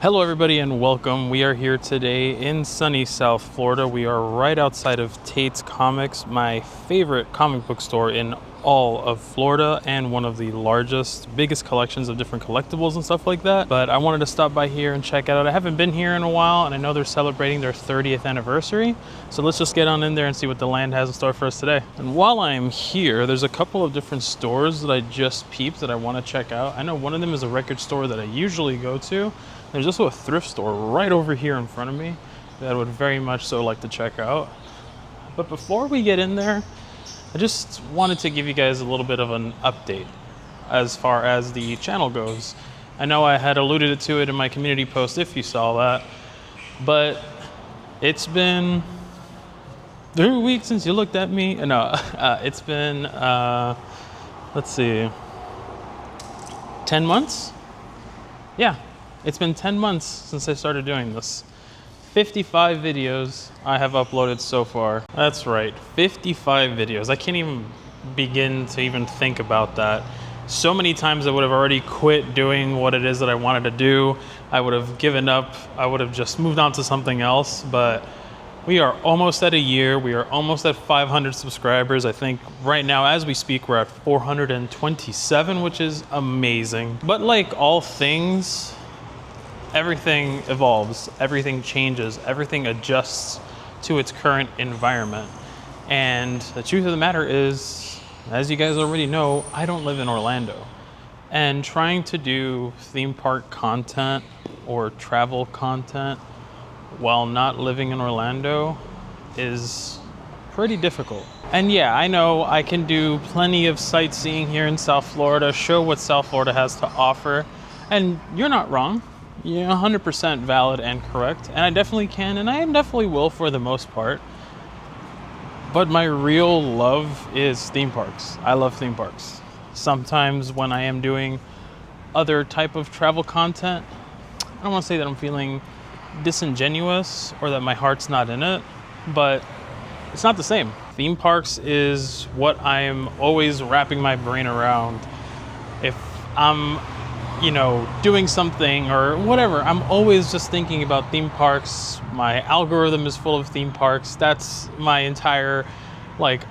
Hello everybody and welcome. We are here today in sunny South Florida. We are right outside of Tate's Comics, my favorite comic book store in all of Florida and one of the largest, biggest collections of different collectibles and stuff like that. But I wanted to stop by here and check it out. I haven't been here in a while and I know they're celebrating their 30th anniversary. So let's just get on in there and see what the land has in store for us today. And while I'm here, there's a couple of different stores that I just peeped that I want to check out. I know one of them is a record store that I usually go to. There's also a thrift store right over here in front of me that I would very much so like to check out. But before we get in there, I just wanted to give you guys a little bit of an update as far as the channel goes. I know I had alluded to it in my community post if you saw that, but it's been 3 weeks since you looked at me. No, it's been, let's see, 10 months? Yeah. It's been 10 months since I started doing this. 55 videos I have uploaded so far. That's right, 55 videos. I can't even begin to even think about that. So many times I would have already quit doing what it is that I wanted to do. I would have given up. I would have just moved on to something else. But we are almost at a year. We are almost at 500 subscribers. I think right now as we speak, we're at 427, which is amazing. But like all things, everything evolves, everything changes, everything adjusts to its current environment. And the truth of the matter is, as you guys already know, I don't live in Orlando. And trying to do theme park content or travel content while not living in Orlando is pretty difficult. And yeah, I know I can do plenty of sightseeing here in South Florida, show what South Florida has to offer, and you're not wrong. You're 100% valid and correct, and I definitely can, and I definitely will for the most part. But my real love is theme parks. I love theme parks. Sometimes when I am doing other type of travel content, I don't want to say that I'm feeling disingenuous or that my heart's not in it, but it's not the same. Theme parks is what I am always wrapping my brain around. If I'm doing something or whatever, I'm always just thinking about theme parks. My algorithm is full of theme parks. That's my entire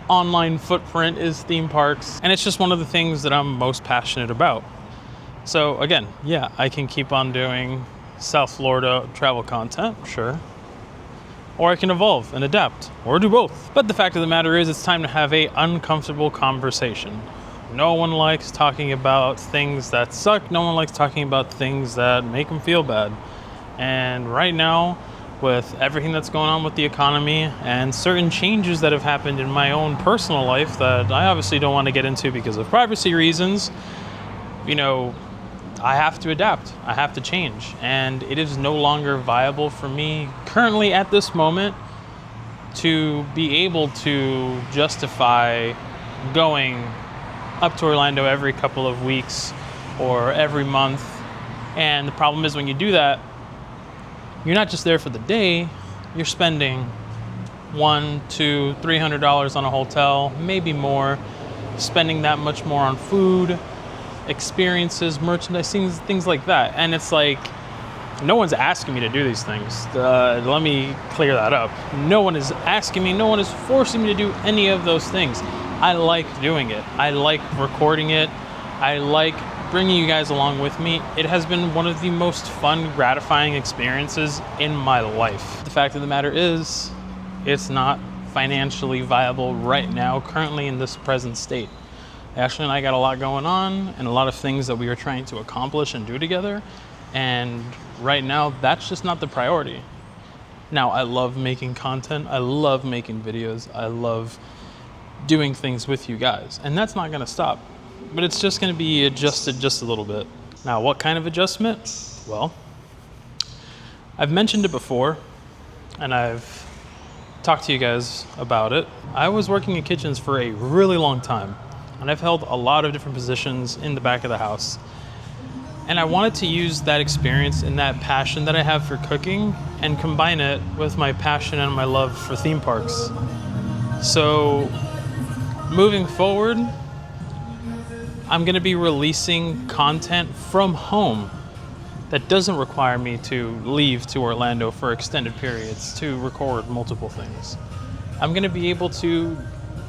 online footprint is theme parks. And it's just one of the things that I'm most passionate about. So again, yeah, I can keep on doing South Florida travel content, sure. Or I can evolve and adapt, or do both. But the fact of the matter is, it's time to have an uncomfortable conversation. No one likes talking about things that suck. No one likes talking about things that make them feel bad. And right now, with everything that's going on with the economy and certain changes that have happened in my own personal life that I obviously don't want to get into because of privacy reasons, I have to adapt. I have to change. And it is no longer viable for me currently at this moment to be able to justify going up to Orlando every couple of weeks or every month. And the problem is when you do that, you're not just there for the day, you're spending $100, $200, $300 on a hotel, maybe more, spending that much more on food, experiences, merchandise, things like that. And it's like, no one's asking me to do these things. Let me clear that up. No one is asking me, no one is forcing me to do any of those things. I like doing it. I like recording it. I like bringing you guys along with me. It has been one of the most fun, gratifying experiences in my life. The fact of the matter is, it's not financially viable right now, currently in this present state. Ashley and I got a lot going on and a lot of things that we are trying to accomplish and do together. And right now, that's just not the priority. Now, I love making content. I love making videos. I love doing things with you guys, and that's not going to stop, but it's just going to be adjusted just a little bit. Now, what kind of adjustment? Well, I've mentioned it before and I've talked to you guys about it. I was working in kitchens for a really long time and I've held a lot of different positions in the back of the house, and I wanted to use that experience and that passion that I have for cooking and combine it with my passion and my love for theme parks. So moving forward, I'm going to be releasing content from home that doesn't require me to leave to Orlando for extended periods to record multiple things. I'm gonna be able to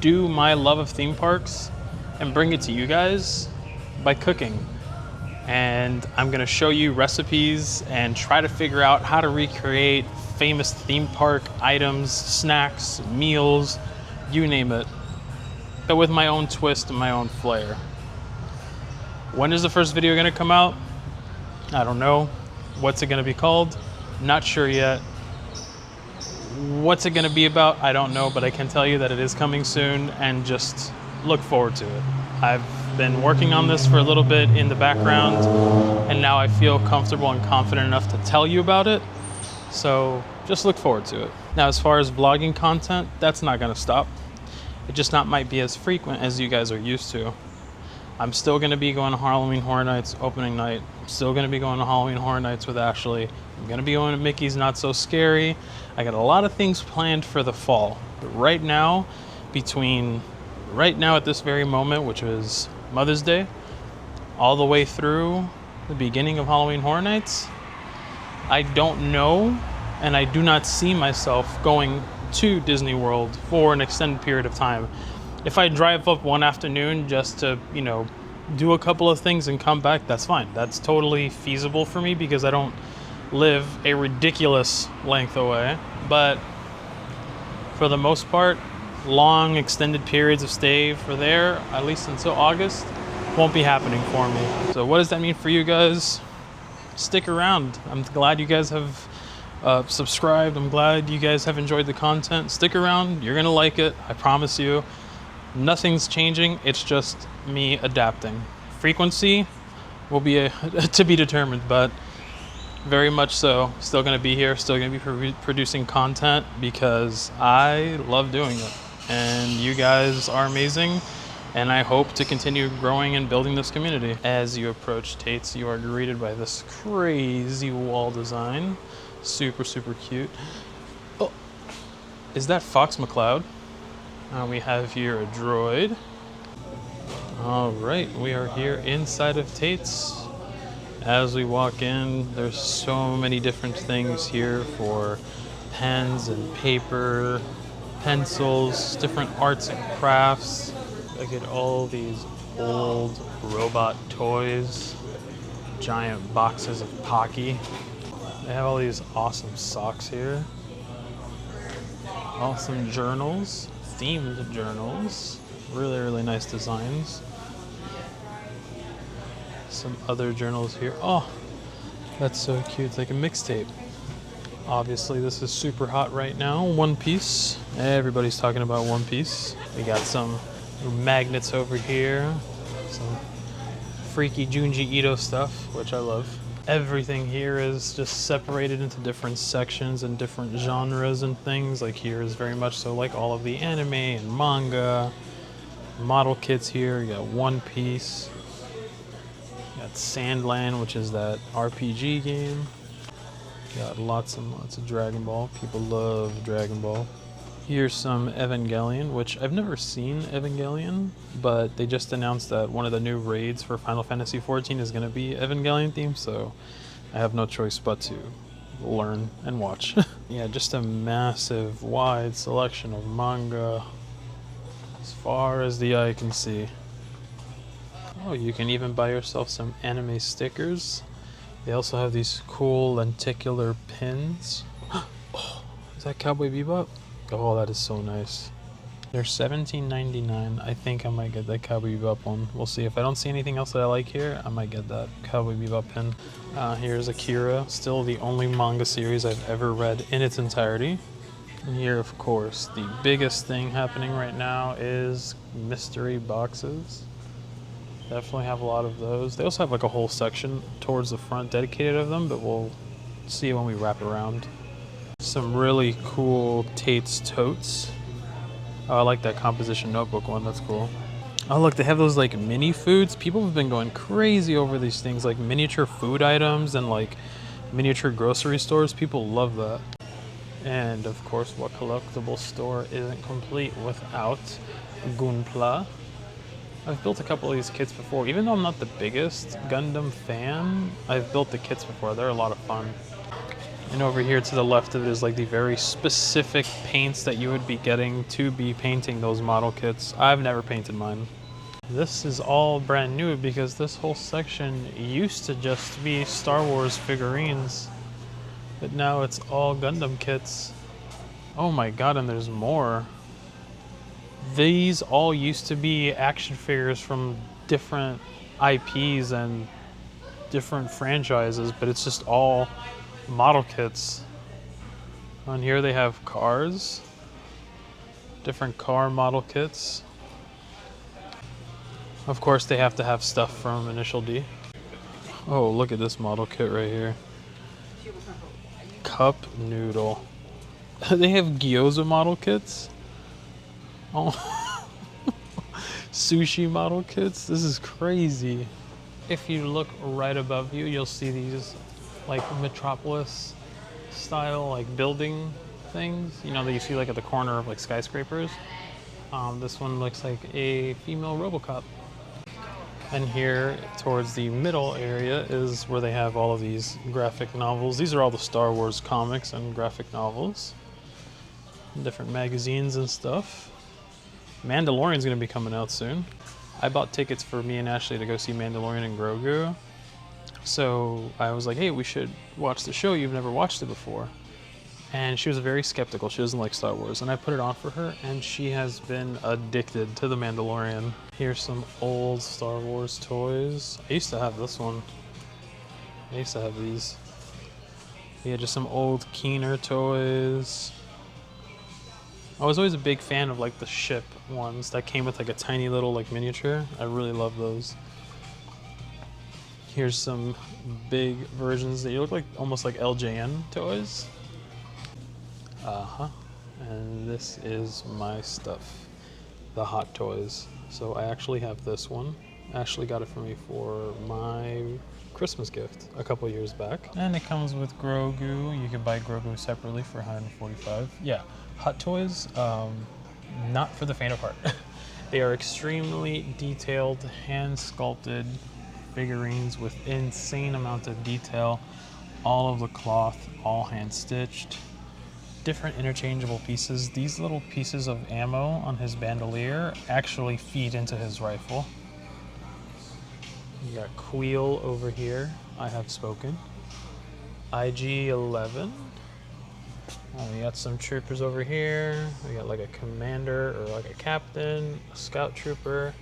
do my love of theme parks and bring it to you guys by cooking. And I'm gonna show you recipes and try to figure out how to recreate famous theme park items, snacks, meals, you name it, but with my own twist and my own flair. When is the first video gonna come out? I don't know. What's it gonna be called? Not sure yet. What's it gonna be about? I don't know, but I can tell you that it is coming soon, and just look forward to it. I've been working on this for a little bit in the background, and now I feel comfortable and confident enough to tell you about it. So just look forward to it. Now, as far as vlogging content, that's not gonna stop. It just might be as frequent as you guys are used to. I'm still gonna be going to Halloween Horror Nights opening night. I'm still gonna be going to Halloween Horror Nights with Ashley. I'm gonna be going to Mickey's Not So Scary. I got a lot of things planned for the fall. But right now at this very moment, which is Mother's Day, all the way through the beginning of Halloween Horror Nights, I don't know, and I do not see myself going to Disney World for an extended period of time. If I drive up one afternoon just to, do a couple of things and come back, that's fine. That's totally feasible for me because I don't live a ridiculous length away. But for the most part, long extended periods of stay for there, at least until August, won't be happening for me. So what does that mean for you guys? Stick around. I'm glad you guys have subscribed. I'm glad you guys have enjoyed the content. Stick around. You're gonna like it. I promise you. Nothing's changing. It's just me adapting. Frequency will be to be determined, but very much so. Still gonna be here. Still gonna be producing content because I love doing it, and you guys are amazing. And I hope to continue growing and building this community. As you approach Tate's, you are greeted by this crazy wall design. Super, super cute. Oh, is that Fox McCloud? We have here a droid. All right, we are here inside of Tate's. As we walk in, there's so many different things here for pens and paper, pencils, different arts and crafts. Look at all these old robot toys, giant boxes of Pocky. They have all these awesome socks here. Awesome journals, themed journals. Really, really nice designs. Some other journals here. Oh, that's so cute. It's like a mixtape. Obviously, this is super hot right now. One Piece. Everybody's talking about One Piece. We got some magnets over here. Some freaky Junji Ito stuff, which I love. Everything here is just separated into different sections and different genres and things. Like here is very much so like all of the anime and manga. Model kits here. You got One Piece. You got Sandland, which is that RPG game. You got lots and lots of Dragon Ball. People love Dragon Ball. Here's some Evangelion, which I've never seen Evangelion, but they just announced that one of the new raids for Final Fantasy XIV is going to be Evangelion themed, so I have no choice but to learn and watch. Yeah, just a massive, wide selection of manga as far as the eye can see. Oh, you can even buy yourself some anime stickers. They also have these cool lenticular pins. Oh, is that Cowboy Bebop? Oh, that is so nice. They're $17.99. I think I might get that Cowboy Bebop one. We'll see. If I don't see anything else that I like here, I might get that Cowboy Bebop pin. Here's Akira, still the only manga series I've ever read in its entirety. And here, of course, the biggest thing happening right now is mystery boxes. Definitely have a lot of those. They also have like a whole section towards the front dedicated of them, but we'll see when we wrap around. Some really cool Tate's totes. Oh, I like that composition notebook one. That's cool. Oh, look, they have those like mini foods. People have been going crazy over these things, like miniature food items and like miniature grocery stores. People love that. And of course, what collectible store isn't complete without Gunpla? I've built a couple of these kits before. Even though I'm not the biggest Gundam fan, I've built the kits before. They're a lot of fun. And over here to the left of it is like the very specific paints that you would be getting to be painting those model kits. I've never painted mine. This is all brand new because this whole section used to just be Star Wars figurines, but now it's all Gundam kits. Oh my god, and there's more. These all used to be action figures from different IPs and different franchises, but it's just all model kits. On here they have cars, different car model kits. Of course they have to have stuff from Initial D. Oh, look at this model kit right here. Cup noodle. They have gyoza model kits. Oh, sushi model kits. This is crazy. If you look right above you, you'll see these like Metropolis style like building things. You know that you see like at the corner of like skyscrapers. This one looks like a female RoboCop. And here towards the middle area is where they have all of these graphic novels. These are all the Star Wars comics and graphic novels. Different magazines and stuff. Mandalorian's gonna be coming out soon. I bought tickets for me and Ashley to go see Mandalorian and Grogu. So I was like, hey, we should watch the show. You've never watched it before. And she was very skeptical. She doesn't like Star Wars. And I put it on for her, and she has been addicted to The Mandalorian. Here's some old Star Wars toys. I used to have this one. I used to have these. Yeah, just some old Keener toys. I was always a big fan of like the ship ones that came with like a tiny little like miniature. I really love those. Here's some big versions that you look like almost like LJN toys. And this is my stuff, the Hot Toys. So I actually have this one. Ashley got it for me for my Christmas gift a couple years back. And it comes with Grogu. You can buy Grogu separately for $145. Yeah, Hot Toys, not for the faint of heart. They are extremely detailed, hand-sculpted figurines with insane amount of detail. All of the cloth, all hand-stitched. Different interchangeable pieces. These little pieces of ammo on his bandolier actually feed into his rifle. You got Queel over here. I have spoken. IG-11. We got some troopers over here. We got like a commander or like a captain, a scout trooper.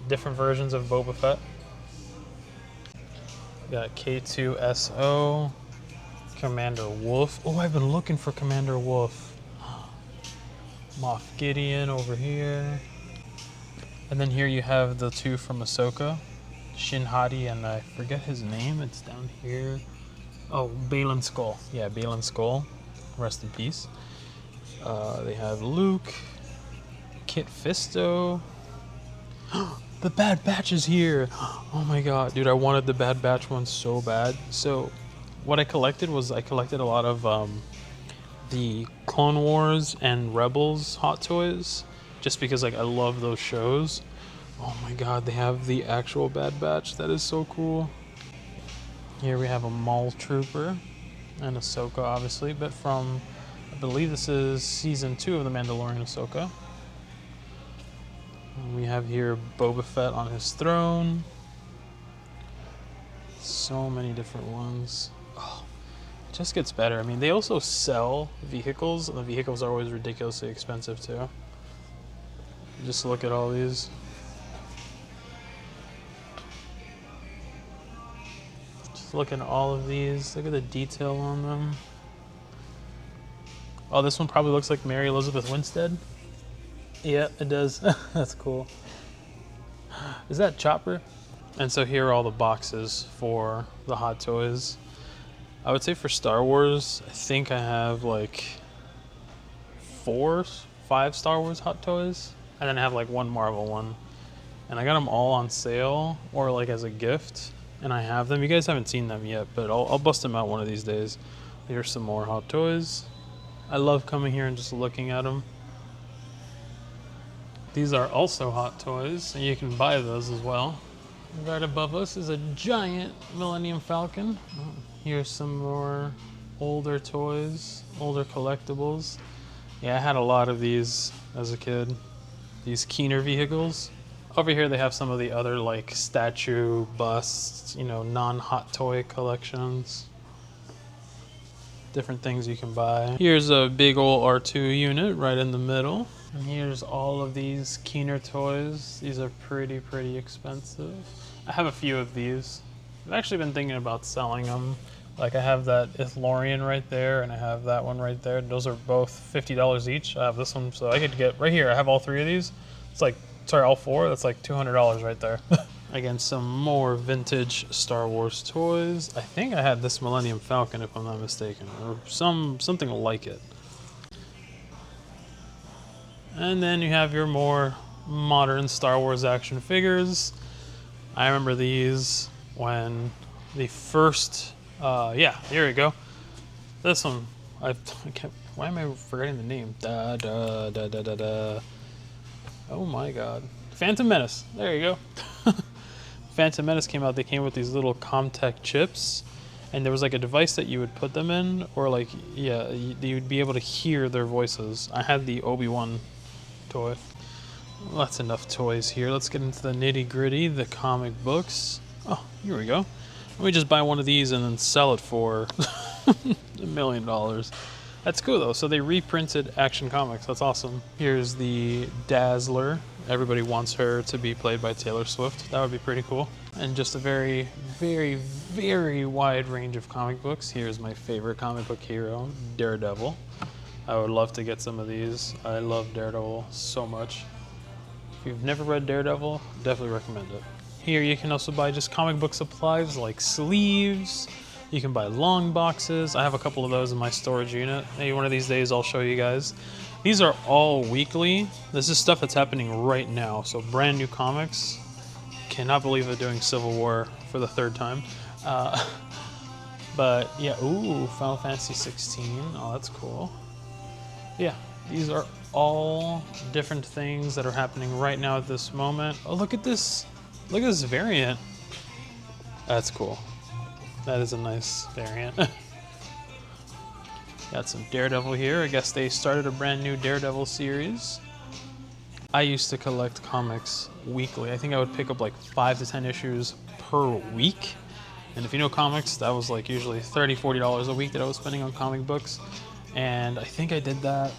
Different versions of Boba Fett. We got K2SO. Commander Wolf. Oh, I've been looking for Commander Wolf. Moff Gideon over here. And then here you have the two from Ahsoka. Shin Hati and I forget his name. It's down here. Oh, Baylan Skoll. Yeah, Baylan Skoll. Rest in peace. They have Luke. Kit Fisto. The Bad Batch is here. Oh my god, dude, I wanted the Bad Batch one so bad. So what I collected was I collected a lot of the Clone Wars and Rebels Hot Toys, just because like I love those shows. Oh my god, they have the actual Bad Batch. That is so cool. Here we have a Maul Trooper and Ahsoka, obviously, but from, I believe this is season 2 of The Mandalorian Ahsoka. And we have here Boba Fett on his throne. So many different ones. Oh, it just gets better. I mean, they also sell vehicles, and the vehicles are always ridiculously expensive too. Just look at all these. Just look at all of these. Look at the detail on them. Oh, this one probably looks like Mary Elizabeth Winstead. Yeah, it does. That's cool. Is that Chopper? And so here are all the boxes for the Hot Toys. I would say for Star Wars, I think I have like 4, 5 Star Wars Hot Toys. And then I have like one Marvel one. And I got them all on sale or like as a gift. And I have them. You guys haven't seen them yet, but I'll bust them out one of these days. Here's some more Hot Toys. I love coming here and just looking at them. These are also Hot Toys, and you can buy those as well. Right above us is a giant Millennium Falcon. Here's some more older toys, older collectibles. Yeah, I had a lot of these as a kid. These Keener vehicles. Over here they have some of the other like statue, busts, you know, non-hot toy collections. Different things you can buy. Here's a big old R2 unit right in the middle. And here's all of these Keener toys. These are pretty expensive. I have a few of these. I've actually been thinking about selling them. Like I have that Ithlorian right there, and I have that one right there. Those are both $50 each. I have this one, so I could get, right here, I have all three of these. It's like, sorry, all four, that's like $200 right there. Again, some more vintage Star Wars toys. I think I had this Millennium Falcon, if I'm not mistaken, or something like it. And then you have your more modern Star Wars action figures. I remember these when the first, yeah, here we go. This one, I can't, why am I forgetting the name? Oh my god. Phantom Menace, there you go. Phantom Menace came out, they came with these little Comtech chips, and there was like a device that you would put them in, or like, yeah, you'd be able to hear their voices. I had the Obi-Wan toy. Well, that's enough toys here. Let's get into the nitty-gritty, the comic books. Oh, here we go. Let me just buy one of these and then sell it for $1 million. That's cool though. So they reprinted Action Comics. That's awesome. Here's the Dazzler. Everybody wants her to be played by Taylor Swift. That would be pretty cool. And just a very wide range of comic books. Here's my favorite comic book hero, Daredevil. I would love to get some of these. I love Daredevil so much. If you've never read Daredevil, definitely recommend it. Here you can also buy just comic book supplies like sleeves. You can buy long boxes. I have a couple of those in my storage unit. Maybe one of these days I'll show you guys. These are all weekly. This is stuff that's happening right now. So brand new comics. Cannot believe they're doing Civil War for the third time. But yeah, ooh, Final Fantasy 16. Oh, that's cool. Yeah, these are all different things that are happening right now at this moment. Oh, look at this. Look at this variant. That's cool. That is a nice variant. Got some Daredevil here. I guess they started a brand new Daredevil series. I used to collect comics weekly. I think I would pick up like 5 to 10 issues per week. And if you know comics, that was like usually $30, $40 a week that I was spending on comic books. And I think I did that,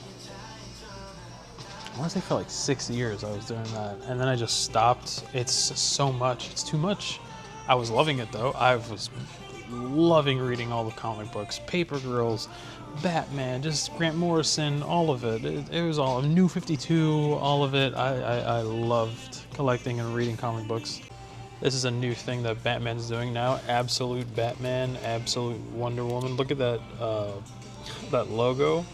I want to say for like 6 years I was doing that. And then I just stopped. It's so much. It's too much. I was loving it though. I was loving reading all the comic books. Paper Girls, Batman, just Grant Morrison, all of it. It was all, New 52, all of it. I loved collecting and reading comic books. This is a new thing that Batman's doing now. Absolute Batman, Absolute Wonder Woman. Look at that, that logo.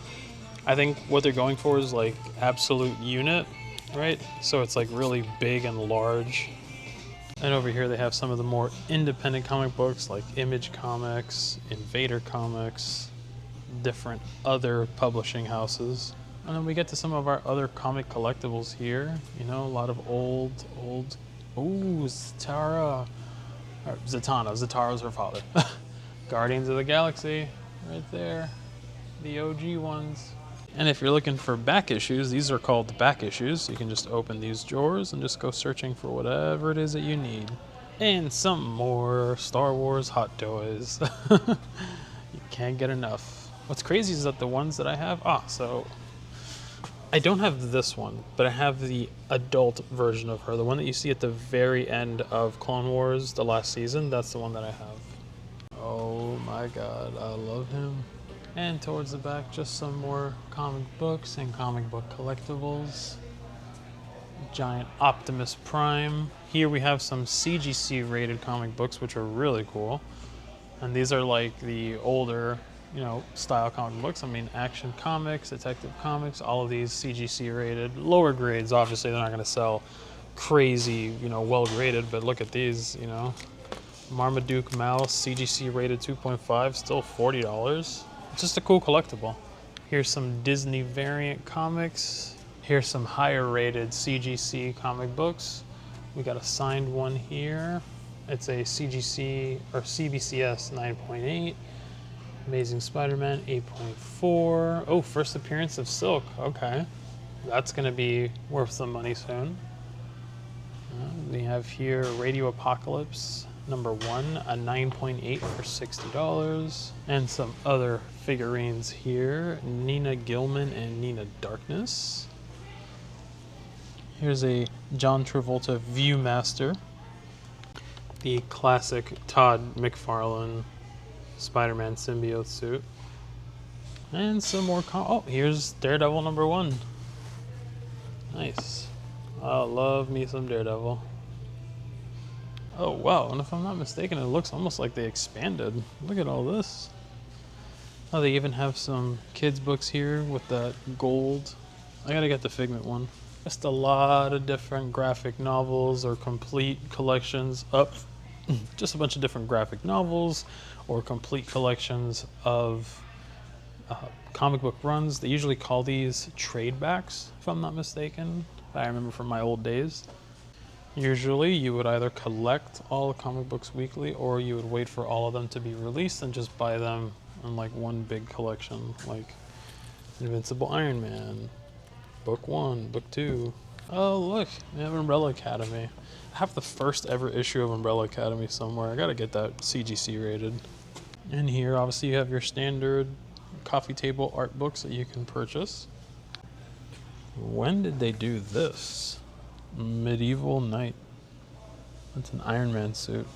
I think what they're going for is like absolute unit, right? So it's like really big and large. And over here they have some of the more independent comic books like Image Comics, Invader Comics, different other publishing houses. And then we get to some of our other comic collectibles here. You know, a lot of old, ooh, Zatanna. Zatara's her father. Guardians of the Galaxy, right there. The OG ones. And if you're looking for back issues, these are called back issues. You can just open these drawers and just go searching for whatever it is that you need. And some more Star Wars hot toys. You can't get enough. What's crazy is that the ones that I have, so I don't have this one, but I have the adult version of her. The one that you see at the very end of Clone Wars, the last season, that's the one that I have. Oh my God, I love him. And towards the back, just some more comic books and comic book collectibles. Giant Optimus Prime. Here we have some CGC rated comic books, which are really cool. And these are like the older, you know, style comic books. I mean, Action Comics, Detective Comics, all of these CGC rated. Lower grades, obviously, they're not going to sell crazy, you know, well graded, but look at these, you know. Marmaduke Mouse, CGC rated 2.5, still $40. Just a cool collectible. Here's some Disney variant comics. Here's some higher rated CGC comic books. We got a signed one here. It's a CGC or CBCS 9.8. Amazing Spider-Man 8.4. Oh, first appearance of Silk. Okay. That's going to be worth some money soon. We have here Radio Apocalypse #1, a 9.8 for $60. And some other figurines here. Nina Gilman and Nina Darkness. Here's a John Travolta Viewmaster. The classic Todd McFarlane Spider-Man symbiote suit. And some more oh, here's Daredevil #1. Nice. I love me some Daredevil. Oh wow, and if I'm not mistaken, it looks almost like they expanded. Look at all this. Oh, they even have some kids books here with that gold. I gotta get the Figment one. Just a lot of different graphic novels or complete collections up. Just a bunch of different graphic novels or complete collections of comic book runs. They usually call these trade backs, if I'm not mistaken. I remember from my old days. Usually you would either collect all the comic books weekly or you would wait for all of them to be released and just buy them in like one big collection, like Invincible Iron Man, Book 1, Book 2. Oh look, we have Umbrella Academy. I have the first ever issue of Umbrella Academy somewhere. I gotta get that CGC rated. And here obviously you have your standard coffee table art books that you can purchase. When did they do this? Medieval Knight. That's an Iron Man suit.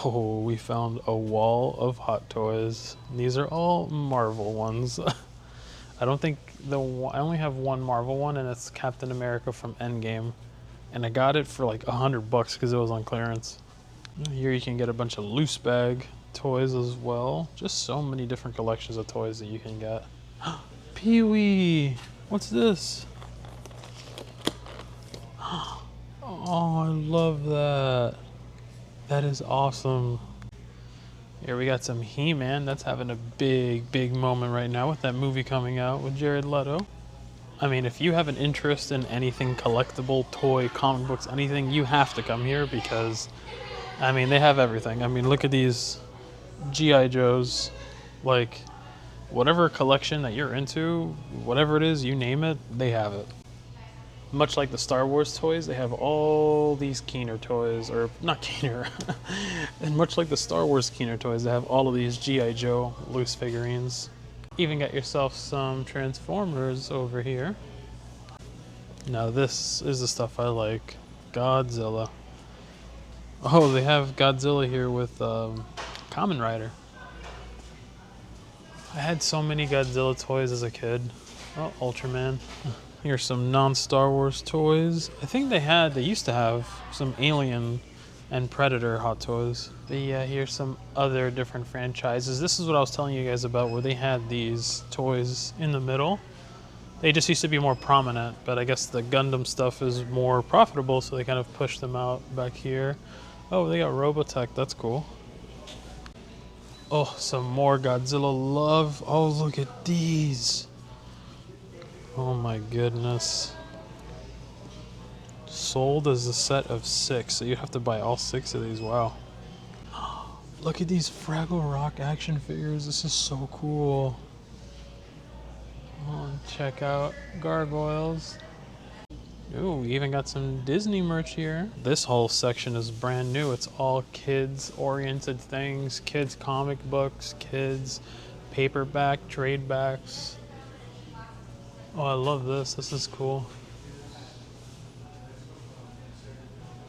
Oh, we found a wall of Hot Toys. These are all Marvel ones. I don't think I only have one Marvel one, and it's Captain America from Endgame. And I got it for like $100 because it was on clearance. Here you can get a bunch of loose bag toys as well. Just so many different collections of toys that you can get. Pee-wee! What's this? Oh, I love that. That is awesome. Here we got some He-Man. That's having a big moment right now with that movie coming out with Jared Leto. I mean, if you have an interest in anything collectible, toy, comic books, anything, you have to come here because, I mean, they have everything. I mean, look at these G.I. Joes. Like, whatever collection that you're into, whatever it is, you name it, they have it. Much like the Star Wars toys, they have all these Keener toys, or not Keener, and much like the Star Wars Keener toys, they have all of these G.I. Joe loose figurines. Even got yourself some Transformers over here. Now this is the stuff I like. Godzilla. Oh, they have Godzilla here with Kamen Rider. I had so many Godzilla toys as a kid. Oh, Ultraman. Here's some non-Star Wars toys. I think they used to have some Alien and Predator Hot Toys. Here's some other different franchises. This is what I was telling you guys about, where they had these toys in the middle. They just used to be more prominent, but I guess the Gundam stuff is more profitable, so they kind of pushed them out back here. Oh, they got Robotech. That's cool. Oh, some more Godzilla love. Oh, look at these. Oh my goodness. Sold as a set of 6, so you have to buy all 6 of these. Wow. Look at these Fraggle Rock action figures. This is so cool. Oh, check out Gargoyles. Ooh, we even got some Disney merch here. This whole section is brand new. It's all kids-oriented things. Kids comic books, kids paperback, trade backs. Oh, I love this. This is cool.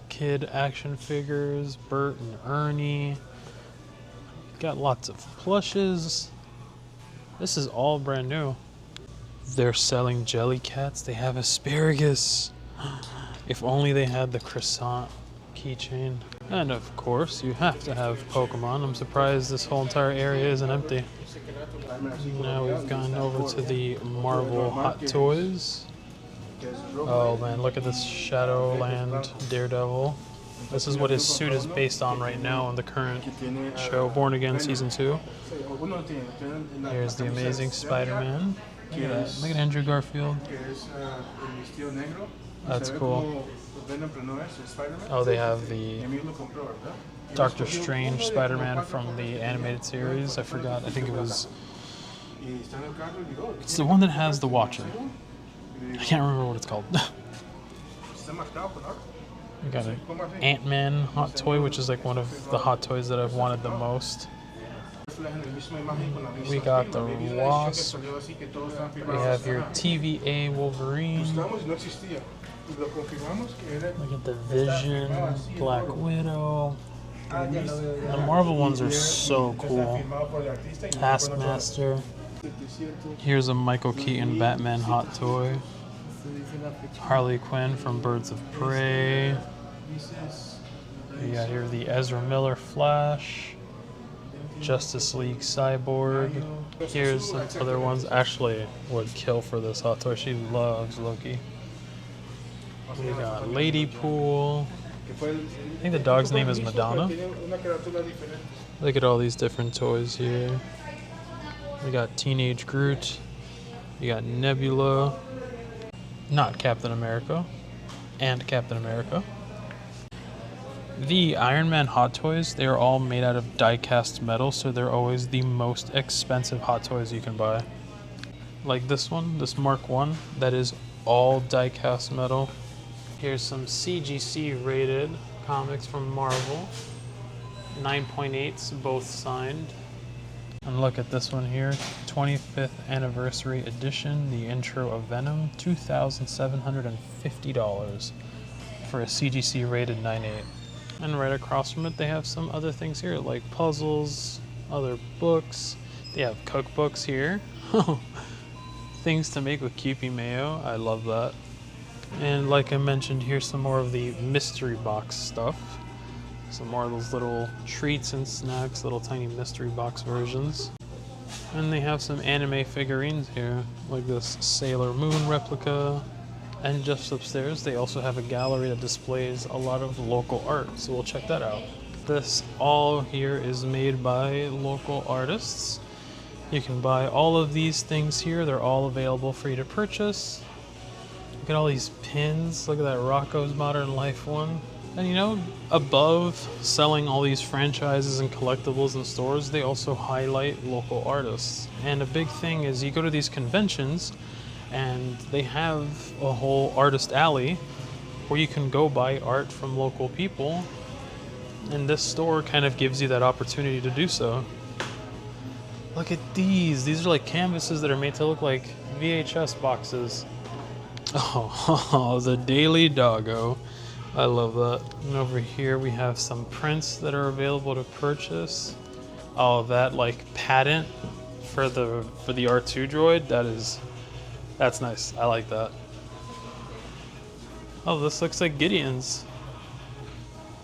Kid action figures, Bert and Ernie. Got lots of plushes. This is all brand new. They're selling Jellycats. They have asparagus. If only they had the croissant keychain. And of course, you have to have Pokemon. I'm surprised this whole entire area isn't empty. Now we've gone over to the Marvel Hot Toys. Oh man, look at this Shadowland Daredevil. This is what his suit is based on right now in the current show, Born Again Season 2. Here's the Amazing Spider-Man. Look at that. Look at Andrew Garfield. That's cool. Oh, they have the Doctor Strange Spider-Man from the animated series. I forgot. I think it was... It's the one that has the watcher. I can't remember what it's called. We got an Ant-Man hot toy, which is like one of the hot toys that I've wanted the most. We got the Wasp. We have your TVA Wolverine. Look at the Vision, Black Widow. The Marvel ones are so cool. Taskmaster. Here's a Michael Keaton Batman hot toy. Harley Quinn from Birds of Prey. We got here the Ezra Miller Flash. Justice League Cyborg. Here's some other ones. Ashley would kill for this hot toy. She loves Loki. We got Lady Pool. I think the dog's name is Madonna. Look at all these different toys here. We got Teenage Groot. We got Nebula. Not Captain America. And Captain America. The Iron Man hot toys, they are all made out of die-cast metal, so they're always the most expensive hot toys you can buy. Like this one, this Mark 1, that is all die-cast metal. Here's some CGC rated comics from Marvel. 9.8s, both signed. And look at this one here, 25th anniversary edition, the intro of Venom, $2,750 for a CGC rated 9.8. And right across from it, they have some other things here, like puzzles, other books. They have cookbooks here. Things to make with Kewpie mayo. I love that. And like I mentioned, here's some more of the mystery box stuff. Some more of those little treats and snacks, little tiny mystery box versions. And they have some anime figurines here, like this Sailor Moon replica. And just upstairs, they also have a gallery that displays a lot of local art, so we'll check that out. This all here is made by local artists. You can buy all of these things here. They're all available for you to purchase. Look at all these pins. Look at that Rocco's Modern Life one. And you know, above selling all these franchises and collectibles in stores, they also highlight local artists. And a big thing is you go to these conventions and they have a whole artist alley where you can go buy art from local people. And this store kind of gives you that opportunity to do so. Look at these. These are like canvases that are made to look like VHS boxes. Oh, the Daily Doggo. I love that. And over here we have some prints that are available to purchase. All of that like patent for the R2 droid. That's nice. I like that. Oh, this looks like Gideon's.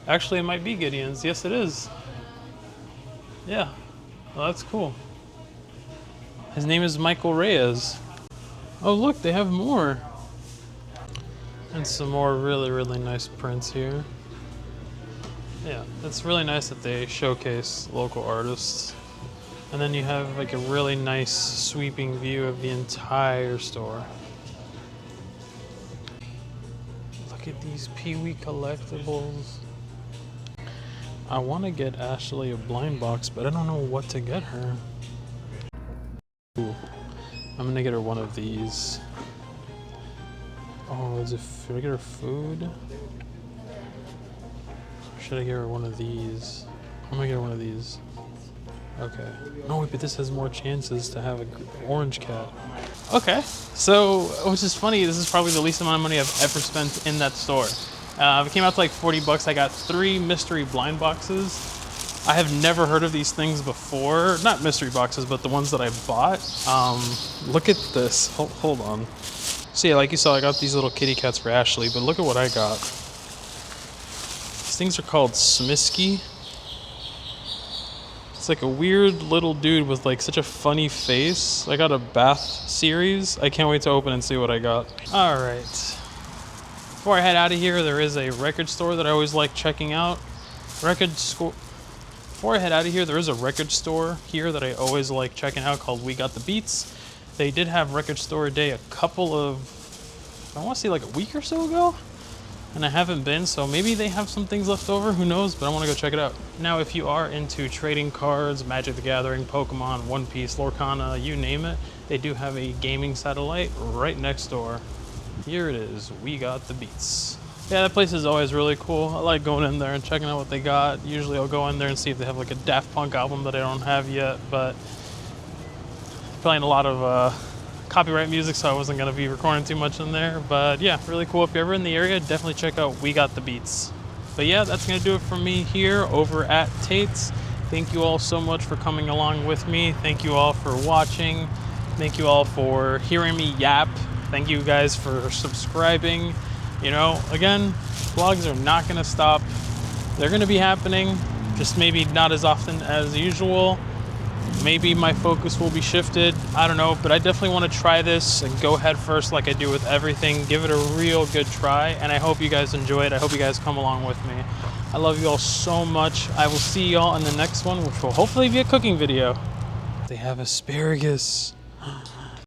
Actually, it might be Gideon's. Yes, it is. Yeah. Well, that's cool. His name is Michael Reyes. Oh, look, they have more. And some more really, really nice prints here. Yeah, it's really nice that they showcase local artists. And then you have like a really nice sweeping view of the entire store. Look at these Pee-wee collectibles. I want to get Ashley a blind box, but I don't know what to get her. Ooh, I'm gonna get her one of these. Oh, should I get her food? Or should I get her one of these? I'm gonna get her one of these. Okay. No, wait, but this has more chances to have an orange cat. Okay, so, which is funny, this is probably the least amount of money I've ever spent in that store. It came out to like 40 bucks. I got 3 mystery blind boxes. I have never heard of these things before. Not mystery boxes, but the ones that I bought. Look at this. Hold on. So yeah, like you saw, I got these little kitty cats for Ashley, but look at what I got. These things are called Smisky. It's like a weird little dude with like such a funny face. I got a bath series. I can't wait to open and see what I got. All right. Before I head out of here, there is a record store that I always like checking out. Before I head out of here, there is a record store here that I always like checking out called We Got the Beats. They did have Record Store Day a couple of, I want to say like a week or so ago, and I haven't been, so maybe they have some things left over, who knows, but I want to go check it out. Now, if you are into trading cards, Magic the Gathering, Pokemon, One Piece, Lorcana, you name it, they do have a gaming satellite right next door. Here it is, We Got the Beats. Yeah, that place is always really cool. I like going in there and checking out what they got. Usually I'll go in there and see if they have like a Daft Punk album that I don't have yet, but playing a lot of copyright music, so I wasn't gonna be recording too much in there. But yeah, really cool. If you're ever in the area, definitely check out We Got the Beats. But yeah, that's gonna do it for me here over at Tate's. Thank you all so much for coming along with me. Thank you all for watching. Thank you all for hearing me yap. Thank you guys for subscribing. You know, again, vlogs are not gonna stop. They're gonna be happening, just maybe not as often as usual. Maybe my focus will be shifted, I don't know, but I definitely want to try this and go head first like I do with everything. Give it a real good try, and I hope you guys enjoy it. I hope you guys come along with me. I love you all so much. I will see y'all in the next one, which will hopefully be a cooking video. They have asparagus.